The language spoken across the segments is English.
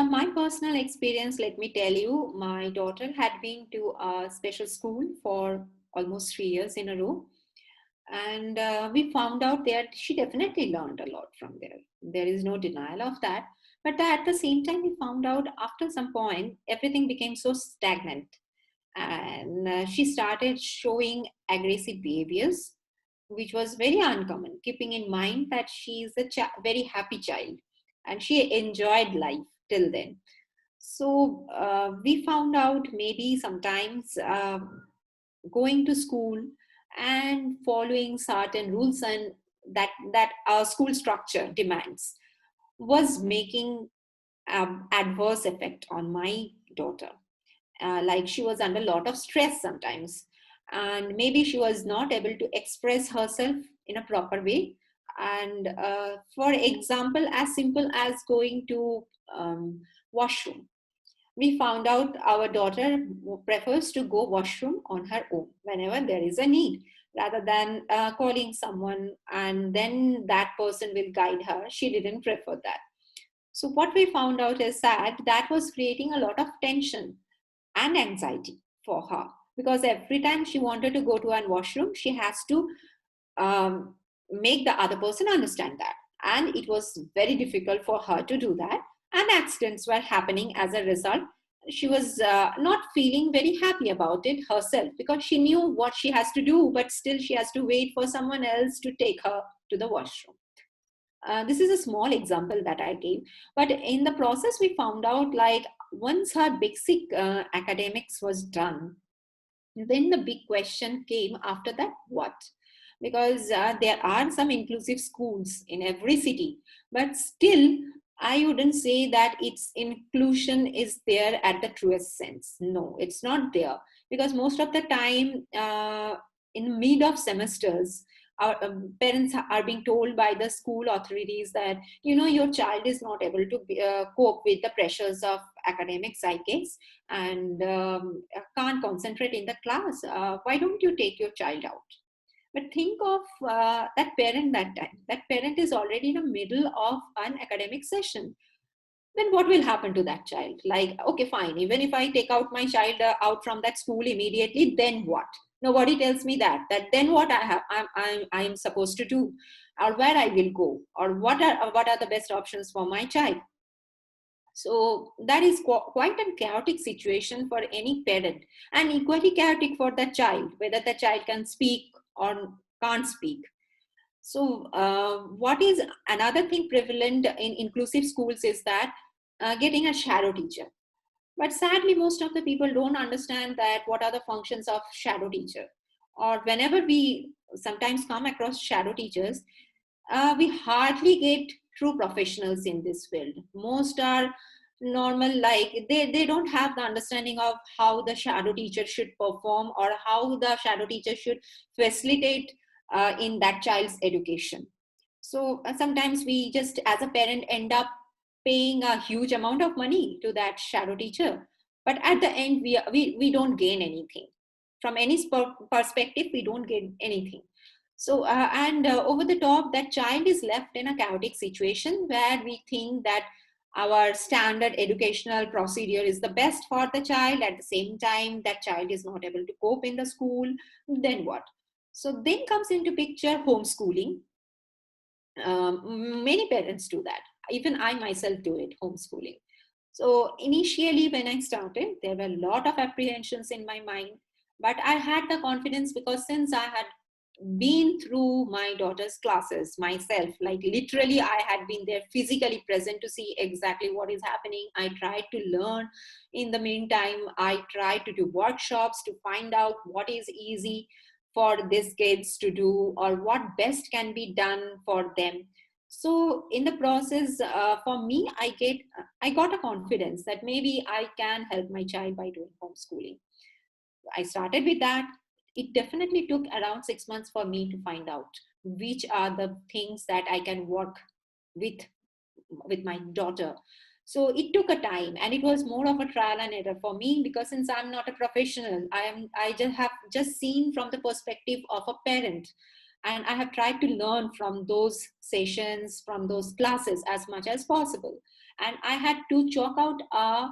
From my personal experience, let me tell you, my daughter had been to a special school for almost 3 years in a row. And we found out that she definitely learned a lot from there. There is no denial of that. But at the same time, we found out after some point, everything became so stagnant. And she started showing aggressive behaviors, which was very uncommon, keeping in mind that she is a very happy child and she enjoyed life till then. So we found out maybe sometimes going to school and following certain rules and that our school structure demands was making adverse effect on my daughter. Like she was under a lot of stress sometimes, and maybe she was not able to express herself in a proper way. And for example, as simple as going to washroom, we found out our daughter prefers to go washroom on her own whenever there is a need, rather than calling someone and then that person will guide her. She didn't prefer that. So what we found out is that was creating a lot of tension and anxiety for her, because every time she wanted to go to a washroom, she has to make the other person understand that. And it was very difficult for her to do that. And accidents were happening as a result. She was not feeling very happy about it herself, because she knew what she has to do, but still she has to wait for someone else to take her to the washroom. This is a small example that I gave, but in the process, we found out like once her basic academics was done, then the big question came after that, what? Because there are some inclusive schools in every city, but still, I wouldn't say that its inclusion is there at the truest sense. No, it's not there, because most of the time, in mid of semesters, our parents are being told by the school authorities that your child is not able to cope with the pressures of academics, I guess, and can't concentrate in the class. Why don't you take your child out? But think of that parent that time. That parent is already in the middle of an academic session. Then what will happen to that child? Like, okay, fine. Even if I take out my child out from that school immediately, then what? Nobody tells me that then what I'm supposed to do, or where I will go, or what are the best options for my child. So that is quite a chaotic situation for any parent, and equally chaotic for the child, whether the child can speak or can't speak. So what is another thing prevalent in inclusive schools is that getting a shadow teacher. But sadly, most of the people don't understand that what are the functions of shadow teacher. Or whenever we sometimes come across shadow teachers, we hardly get true professionals in this field. Most are normal, like they don't have the understanding of how the shadow teacher should perform or how the shadow teacher should facilitate in that child's education. So sometimes we just as a parent end up paying a huge amount of money to that shadow teacher, but at the end we don't gain anything from any perspective. We don't gain anything. So and over the top, that child is left in a chaotic situation where we think that our standard educational procedure is the best for the child. At the same time, that child is not able to cope in the school. Then what? So then comes into picture homeschooling. Many parents do that. Even I myself do it, homeschooling. So initially, when I started, there were a lot of apprehensions in my mind, but I had the confidence because since I had been through my daughter's classes myself, like literally, I had been there physically present to see exactly what is happening. I tried to learn. In the meantime, I tried to do workshops to find out what is easy for these kids to do or what best can be done for them. So in the process, for me, I got a confidence that maybe I can help my child by doing homeschooling. I started with that. It definitely took around 6 months for me to find out which are the things that I can work with with my daughter. So it took a time, and it was more of a trial and error for me, because since I'm not a professional, I just have just seen from the perspective of a parent. and I have tried to learn from those sessions, from those classes as much as possible. And I had to chalk out a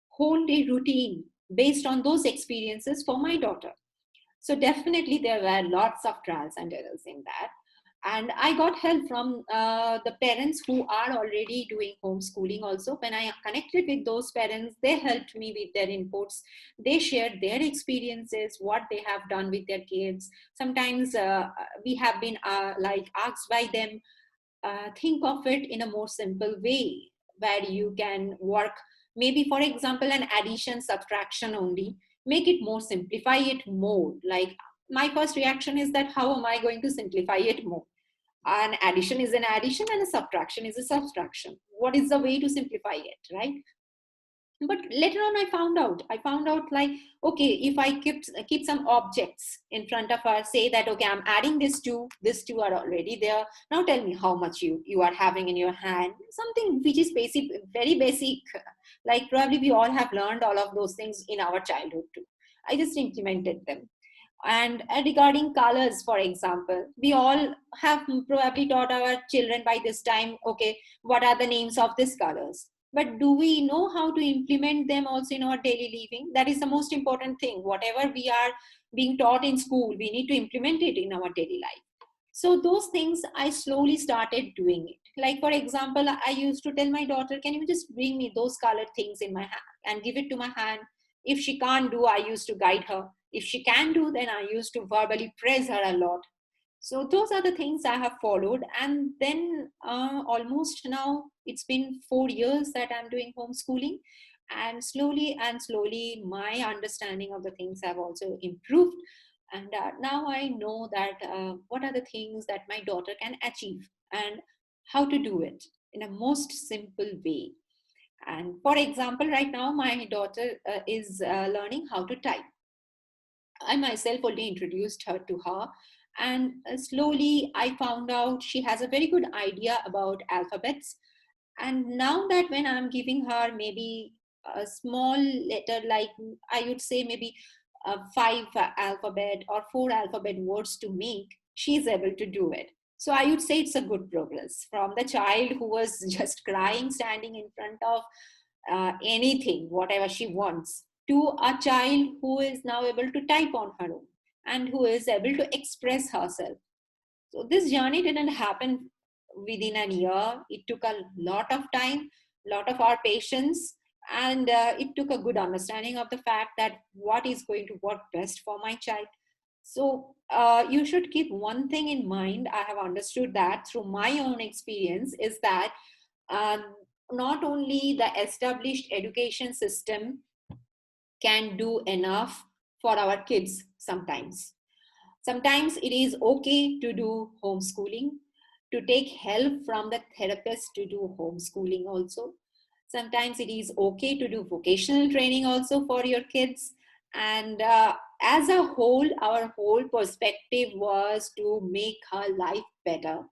whole day routine based on those experiences for my daughter. So definitely there were lots of trials and errors in that. And I got help from the parents who are already doing homeschooling also. When I connected with those parents, they helped me with their inputs. They shared their experiences, what they have done with their kids. Sometimes we have been like asked by them, think of it in a more simple way where you can work, maybe for example an addition subtraction only, make it more, simplify it more. Like, my first reaction is that how am I going to simplify it more? An addition is an addition and a subtraction is a subtraction. What is the way to simplify it, right? But later on I found out like, okay, if I keep some objects in front of her, say that okay, I'm adding this two are already there, now tell me how much you are having in your hand, something which is basic, very basic, like probably we all have learned all of those things in our childhood too. I just implemented them. And regarding colors, for example, we all have probably taught our children by this time, okay, what are the names of these colors? But do we know how to implement them also in our daily living? That is the most important thing. Whatever we are being taught in school, we need to implement it in our daily life. So those things I slowly started doing it. Like for example, I used to tell my daughter, can you just bring me those colored things in my hand and give it to my hand? If she can't do, I used to guide her. If she can do, then I used to verbally praise her a lot. So those are the things I have followed. And then almost now it's been 4 years that I'm doing homeschooling. And slowly, my understanding of the things have also improved. And now I know that what are the things that my daughter can achieve and how to do it in a most simple way. And for example, right now my daughter is learning how to type. I myself only introduced her to her. And slowly I found out she has a very good idea about alphabets. And now that when I'm giving her maybe a small letter, like I would say maybe five alphabet or four alphabet words to make, she's able to do it. So I would say it's a good progress from the child who was just crying, standing in front of anything, whatever she wants, to a child who is now able to type on her own and who is able to express herself. So this journey didn't happen within a year. It took a lot of time, lot of our patience, and it took a good understanding of the fact that what is going to work best for my child. So you should keep one thing in mind. I have understood that through my own experience is that um, not only the established education system can do enough for our kids sometimes. Sometimes it is okay to do homeschooling, to take help from the therapist to do homeschooling also. Sometimes it is okay to do vocational training also for your kids. And as a whole, our whole perspective was to make her life better.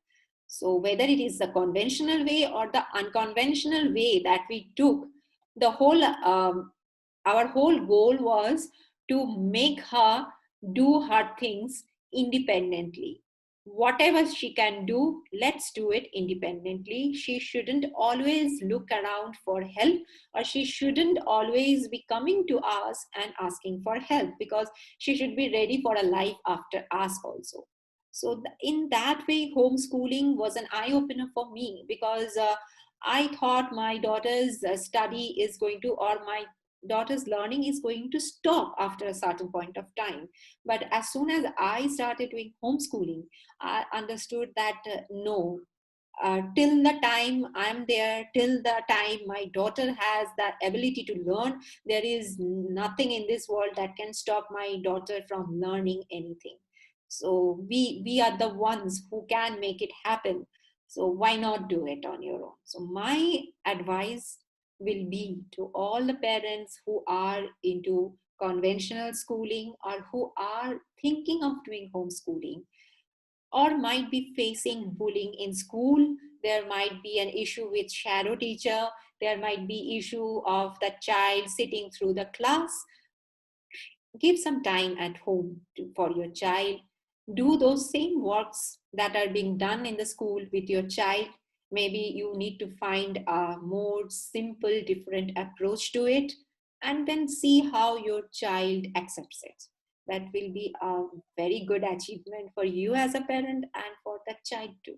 So, whether it is the conventional way or the unconventional way that we took, the whole our whole goal was to make her do her things independently. Whatever she can do, let's do it independently. She shouldn't always look around for help, or she shouldn't always be coming to us and asking for help, because she should be ready for a life after us also. So, in that way, homeschooling was an eye opener for me, because I thought my daughter's study is going to, or my daughter's learning is going to stop after a certain point of time. But as soon as I started doing homeschooling, I understood that no, till the time I'm there, till the time my daughter has that ability to learn, there is nothing in this world that can stop my daughter from learning anything. So we are the ones who can make it happen. So why not do it on your own? So my advice will be to all the parents who are into conventional schooling or who are thinking of doing homeschooling, or might be facing bullying in school. There might be an issue with shadow teacher. There might be issue of the child sitting through the class. Give some time at home for your child. do those same works that are being done in the school with your child. Maybe you need to find a more simple, different approach to it, and then see how your child accepts it. That will be a very good achievement for you as a parent and for the child too.